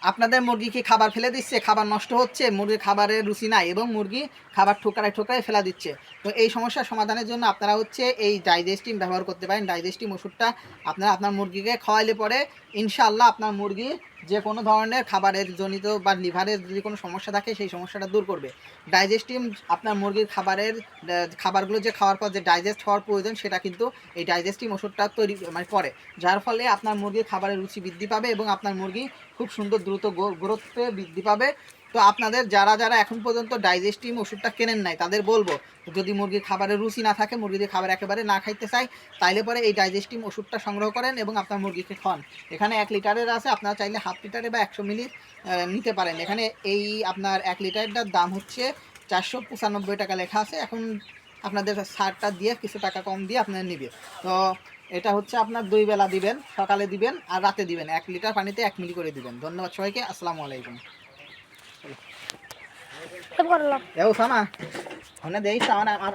আপনাদের মুরগি কি খাবার ফেলে দিচ্ছে, খাবার নষ্ট হচ্ছে, মুরগির খাবারের রুচি নাই এবং মুরগি খাবার ঠোকরায় ঠোকরায় ফেলা দিচ্ছে, তো এই সমস্যার সমাধানের জন্য আপনারা হচ্ছে এই ডাইজেস্টিম ব্যবহার করতে পারেন। ডাইজেস্টিম ওষুধটা আপনারা আপনার মুরগিকে খাওয়াইলে পরে ইনশাআল্লাহ আপনার মুরগি যে কোনো ধরনের খাবারের জনিত বা লিভারের যদি কোনো সমস্যা থাকে সেই সমস্যাটা দূর করবে। ডাইজেস্টিম আপনার মুরগির খাবারগুলো যে খাওয়ার পর যে ডাইজেস্ট হওয়ার প্রয়োজন সেটা কিন্তু এই ডাইজেস্টিম ওষুধটা তৈরি মানে করে, যার ফলে আপনার মুরগির খাবারের রুচি বৃদ্ধি পাবে এবং আপনার মুরগি খুব সুন্দর দ্রুত গ্রোথে বৃদ্ধি পাবে। তো আপনাদের যারা যারা এখন পর্যন্ত ডাইজেস্টিভ ওষুধটা কেনেন নাই তাদের বলবো, যদি মুরগির খাবারের রুচি না থাকে, মুরগিদের খাবার একেবারে না খাইতে চাই, তাইলে পরে এই ডাইজেস্টিভ ওষুধটা সংগ্রহ করেন এবং আপনার মুরগিকে খান। এখানে 1 লিটারের আছে, আপনারা চাইলে হাফ লিটারে বা 100 মিলি নিতে পারেন। এখানে এই আপনার 1 লিটারটার দাম হচ্ছে 495 টাকা লেখা আছে। এখন আপনাদের ছাড়টা দিয়ে কিছু টাকা কম দিয়ে আপনার নিবে। তো এটা হচ্ছে আপনার 2 বেলা দিবেন, সকালে দিবেন আর রাতে দিবেন। 1 লিটার পানিতে 1 মিলি করে দিবেন। ধন্যবাদ সবাইকে, আসসালামু আলাইকুম। এও সামা, ওখানে দেই সামান আমার